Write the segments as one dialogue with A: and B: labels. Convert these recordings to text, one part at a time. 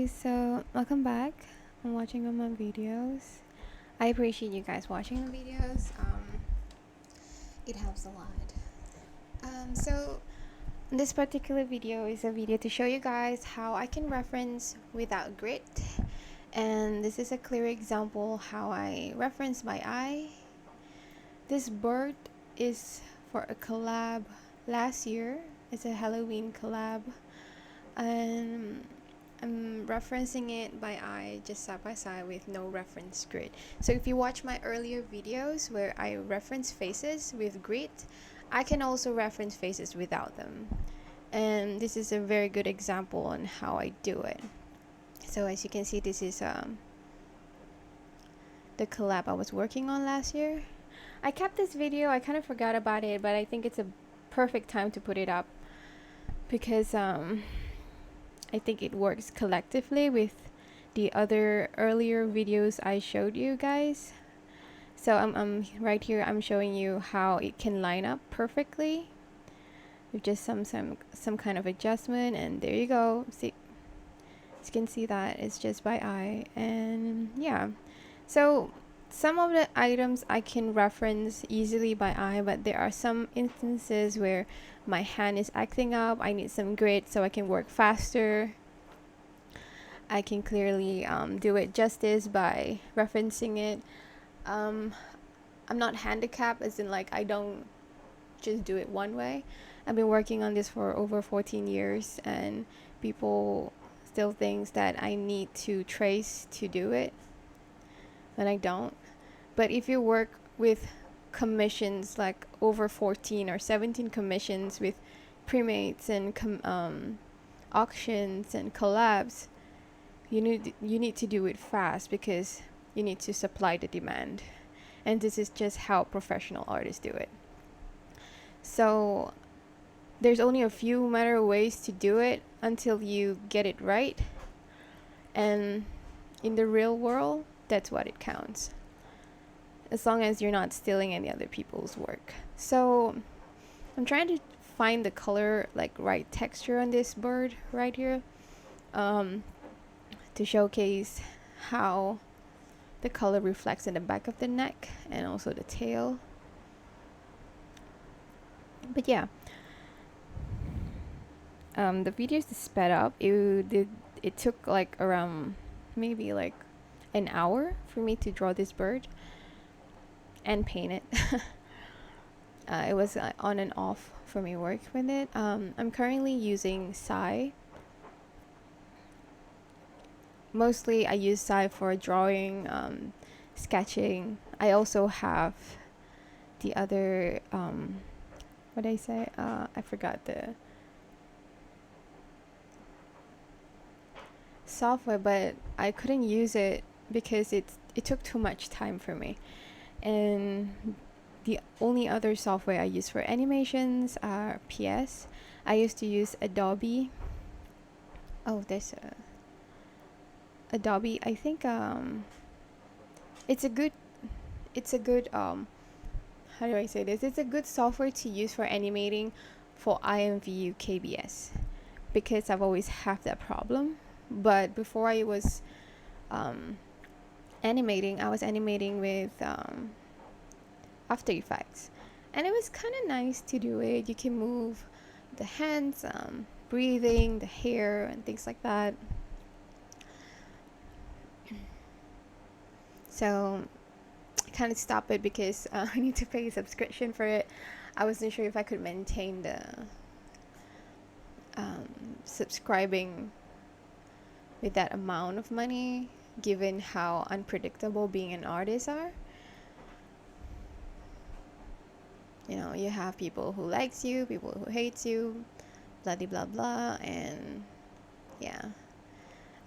A: guys, so welcome back and watching on my videos. I appreciate you guys watching the videos. It helps a lot. So this particular video is a video to show you guys how I can reference without grit, and this is a clear example how I reference by eye. This bird is for a collab last year. It's a Halloween collab, and I'm referencing it by eye, just side by side with no reference grid. So if you watch my earlier videos where I reference faces with grid, I can also reference faces without them. And this is a very good example on how I do it. So as you can see, this is the collab I was working on last year. I kept this video, I kind of forgot about it, but I think it's a perfect time to put it up because I think it works collectively with the other earlier videos I showed you guys. So I'm right here, I'm showing you how it can line up perfectly with just some kind of adjustment, and there you go. See, you can see that it's just by eye. And yeah, so some of the items I can reference easily by eye, but there are some instances where my hand is acting up. I need some grit so I can work faster. I can clearly do it justice by referencing it. I'm not handicapped, as in like I don't just do it one way. I've been working on this for over 14 years, and people still think that I need to trace to do it, and I don't. But if you work with commissions, like over 14 or 17 commissions with premates and auctions and collabs, you need to do it fast because you need to supply the demand, and this is just how professional artists do it. So there's only a few matter ways to do it until you get it right, and in the real world, that's what it counts, as long as you're not stealing any other people's work. So I'm trying to find the color, like right texture on this bird right here, to showcase how the color reflects in the back of the neck and also the tail. But yeah, the videos is sped up. It took like around maybe like an hour for me to draw this bird and paint it. It was on and off for me work with it. I'm currently using Sai. Mostly I use Sai for drawing, sketching. I also have the other what did I say? I forgot the software, but I couldn't use it because it took too much time for me. And the only other software I use for animations are PS. I used to use Adobe. Oh, there's Adobe. I think it's a good how do I say this? It's a good software to use for animating for IMVU KBS, because I've always had that problem. But before I was animating, I was animating with After Effects, and it was kind of nice to do it. You can move the hands, breathing, the hair, and things like that. So I kind of stopped it because I need to pay a subscription for it. I wasn't sure if I could maintain the subscribing with that amount of money, given how unpredictable being an artist are. You know, you have people who likes you, people who hates you, blah blah blah blah. And yeah,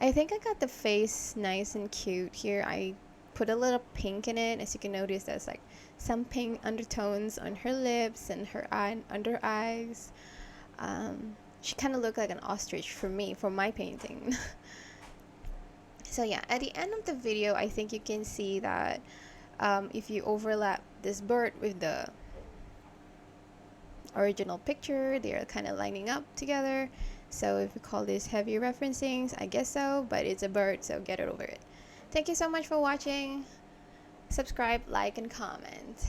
A: I think I got the face nice and cute here. I put a little pink in it. As you can notice, there's like some pink undertones on her lips and her under eyes. She kind of looked like an ostrich for me, for my painting. So yeah, at the end of the video, I think you can see that if you overlap this bird with the original picture, they're kind of lining up together. So if we call this heavy referencing, I guess so, but it's a bird, so get it over it. Thank you so much for watching. Subscribe, like, and comment.